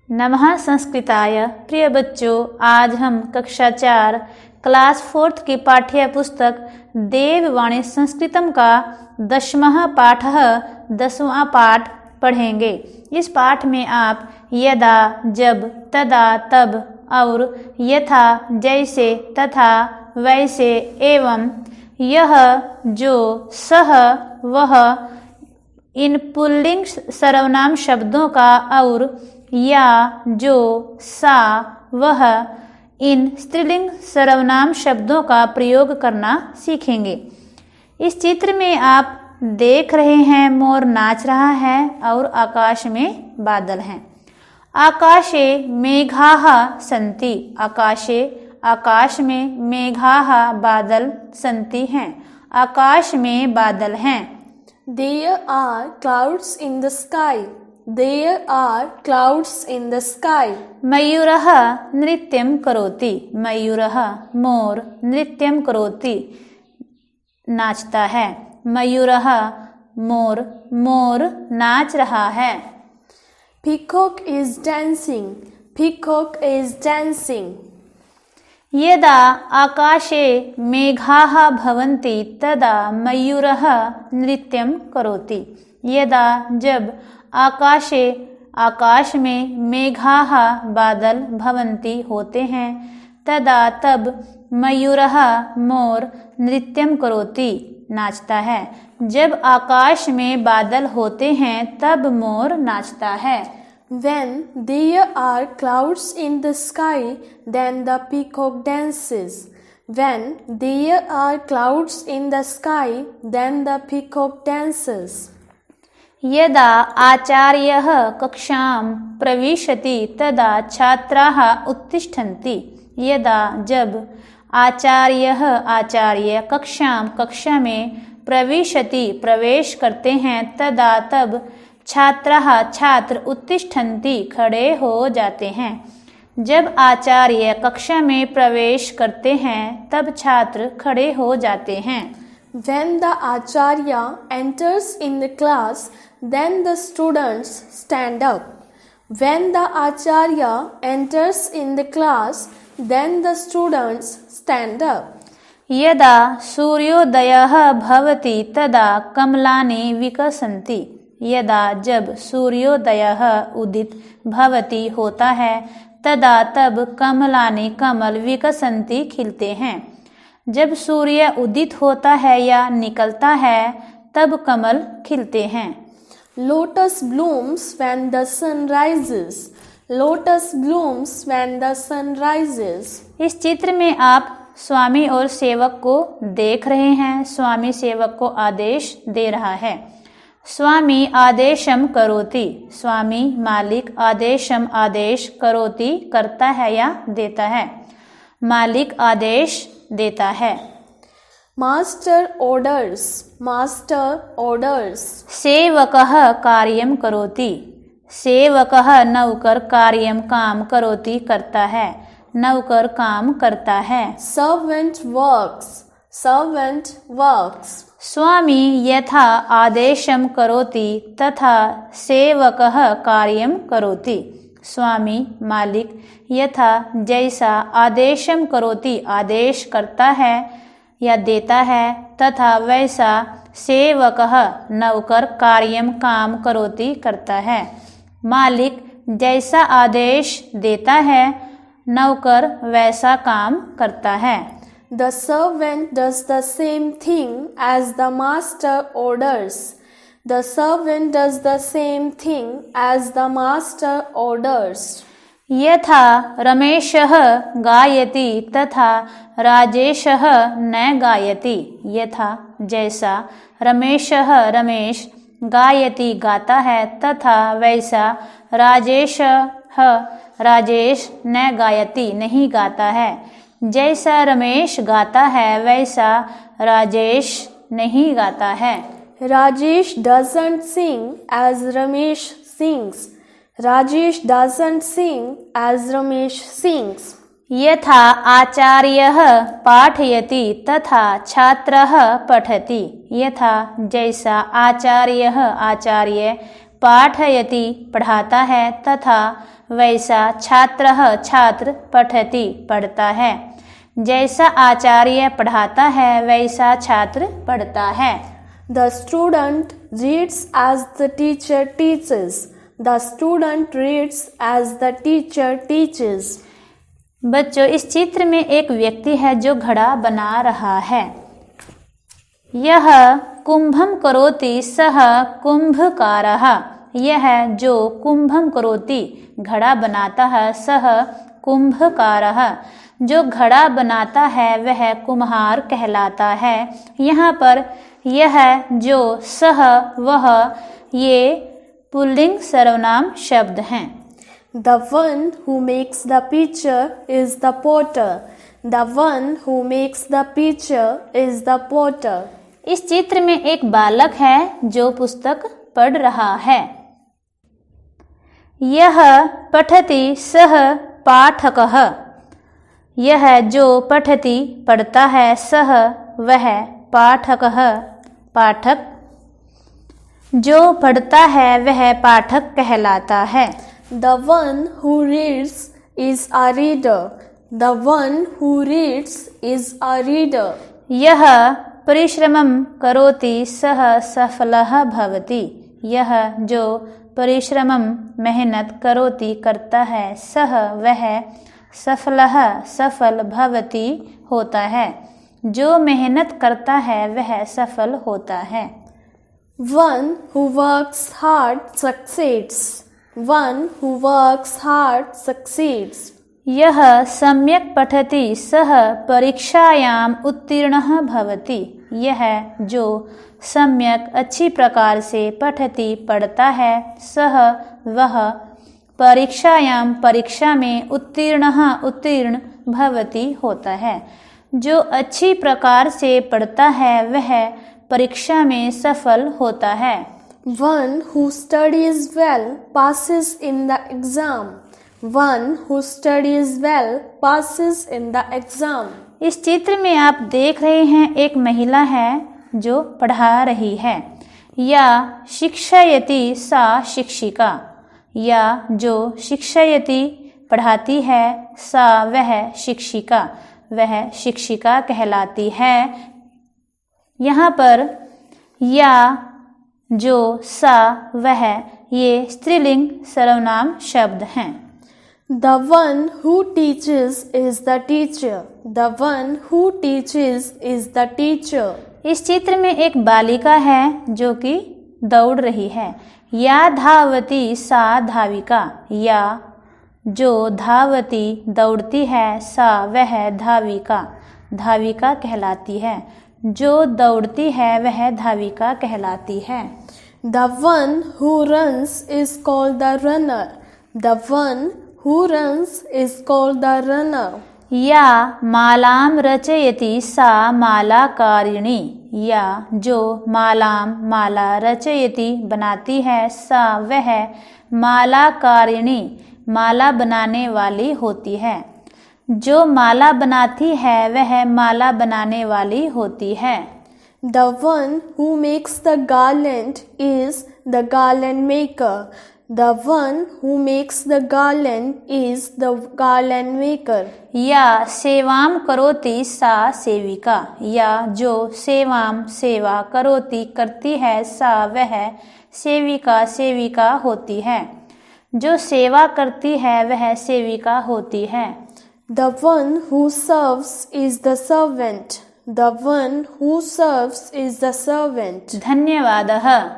नमः संस्कृताय। प्रिय बच्चों, आज हम कक्षा 4 क्लास 4 की पाठ्य पुस्तक देववाणी संस्कृतम का 10वां पाठ 10वां पाठ पढ़ेंगे। इस पाठ में आप यदा, जब, तदा, तब और यथा, जैसे, तथा, वैसे एवं यह, जो, सह, वह इन पुल्लिंग सर्वनाम शब्दों का और या, जो, सा, वह इन स्त्रीलिंग सर्वनाम शब्दों का प्रयोग करना सीखेंगे। इस चित्र में आप देख रहे हैं मोर नाच रहा है और आकाश में बादल हैं। आकाशे मेघाः सन्ति। आकाशे आकाश में, मेघाः बादल, सन्ति हैं आकाश में बादल हैं। There are clouds in the sky. There are clouds in the sky. मयूरः नृत्यं करोति। मयूरः मोर नृत्यं करोति नाचता है। मयूरः मोर मोर नाच रहा है। Peacock is dancing. Peacock is dancing. यदा आकाशे मेघाः भवन्ति तदा मयूरः नृत्यं करोति। यदा जब आकाशे आकाश में मेघाः बादल भवन्ति होते हैं तदा तब मयूरः मोर नृत्यं करोति नाचता है। जब आकाश में बादल होते हैं तब मोर नाचता है। When there are clouds in the sky, then the peacock dances. When there are clouds in the sky, then the peacock dances. यदा आचार्यः कक्षां प्रविशति तदा छात्राः उत्तिष्ठन्ति। यदा जब आचार्यः आचार्य कक्षां कक्षा में प्रविशति प्रवेश करते हैं तदा तब छात्राः छात्र उत्तिष्ठन्ति खड़े हो जाते हैं। जब आचार्य कक्षा में प्रवेश करते हैं तब छात्र खड़े हो जाते हैं। When the acharya enters in the class, then the students stand up. When the acharya enters in the class, then the students stand up. यदा सूर्योदयः भवति तदा कमलानि विकसन्ति। यदा जब सूर्योदयः उदित भवति होता है तदा तब कमलानि कमल विकसन्ति खिलते हैं। जब सूर्य उदित होता है या निकलता है तब कमल खिलते हैं। Lotus blooms when the sun rises. Lotus blooms when the sun rises. इस चित्र में आप स्वामी और सेवक को देख रहे हैं। स्वामी सेवक को आदेश दे रहा है। स्वामी आदेशम करोति। स्वामी मालिक आदेशम आदेश करोति करता है या देता है। मालिक आदेश देता है। Master orders. Master orders. सेवकः कार्यं करोति। सेवकः नौकर कार्यं काम करोति करता है। नौकर काम करता है। Servant works. Servant works. स्वामी यथा आदेशं करोति तथा सेवकः कार्यं करोति। स्वामी मालिक यथा जैसा आदेशं करोति आदेश करता है या देता है तथा वैसा सेवकः नौकर कार्यं काम करोति करता है। मालिक जैसा आदेश देता है नौकर वैसा काम करता है। The servant does the same thing as the master orders. The servant does the same thing as the master orders. यथा रमेशः गायति तथा राजेशः न गायति। यथा जैसा रमेशः रमेश गायति गाता है तथा वैसा राजेशः राजेश न गायति नहीं गाता है। जैसा रमेश गाता है वैसा राजेश नहीं गाता है। Rajesh doesn't sing as Ramesh sings. Rajesh doesn't sing as Ramesh sings. यथा आचार्यः पाठयति तथा छात्रः पठति। यथा जैसा आचार्यः आचार्य पाठयति पढ़ाता है तथा वैसा छात्रः छात्र पठति पढ़ता है। जैसा आचार्य पढ़ाता है वैसा छात्र पढ़ता है। The student reads as the teacher teaches. The student reads as the teacher teaches. बच्चों, इस चित्र में एक व्यक्ति है जो घड़ा बना रहा है। यह कुंभम करोति सह कुंभकारः। यह जो कुंभम करोति घड़ा बनाता है, सह कुंभकारः जो घड़ा बनाता है वह कुम्हार कहलाता है। यहाँ पर यह जो सह वह ये पुल्लिंग सर्वनाम शब्द हैं। The one who makes the picture is the potter. The one who makes the picture is the potter. इस चित्र में एक बालक है जो पुस्तक पढ़ रहा है। यह पठति सह पाठकः। यह जो पठति पढ़ता है, सह वह पाठकः पाठक जो पढ़ता है वह पाठक कहलाता है। The one who reads is a reader. The one who reads is a reader. यह परिश्रमं करोति सह सफलः भवति। यह जो परिश्रमं मेहनत करोति करता है, सह वह सफलः सफल भवति होता है। जो मेहनत करता है वह सफल होता है। One who works hard succeeds. One who works hard succeeds. यह सम्यक् पठति सह परीक्षायाम् उत्तीर्णः भवति। यह जो सम्यक अच्छी प्रकार से पठति पढ़ता है, सह वह परीक्षायाम् परीक्षा में उत्तीर्ण भवति होता है। जो अच्छी प्रकार से पढ़ता है वह परीक्षा में सफल होता है। One who studies well passes in the exam. One who studies well passes in the exam. इस चित्र में आप देख रहे हैं एक महिला है जो पढ़ा रही है। या शिक्षयति सा शिक्षिका। या जो शिक्षयति पढ़ाती है, सा वह शिक्षिका वह शिक्षिका कहलाती है। यहाँ पर या जो सा वह ये स्त्रीलिंग सर्वनाम शब्द हैं। The one who teaches is the teacher. The one who teaches is the teacher. इस चित्र में एक बालिका है जो कि दौड़ रही है। या धावती सा धाविका। या जो धावती दौड़ती है, सा वह धाविका धाविका कहलाती है। जो दौड़ती है वह धाविका कहलाती है। The one who runs is called the runner. The one who runs is called the runner. या मालाम रचयति सा मालाकारिणी। या जो मालाम माला रचयति बनाती है, सा वह मालाकारिणी माला बनाने वाली होती है। जो माला बनाती है वह माला बनाने वाली होती है। The one who makes the garland is the garland maker. The one who makes the garland is the garland maker. या सेवाम करोति सा सेविका। या जो सेवाम सेवा करोति करती है, सा वह सेविका सेविका होती है। जो सेवा करती है वह सेविका होती है। The one who serves is the servant. The one who serves is the servant. धन्यवादः।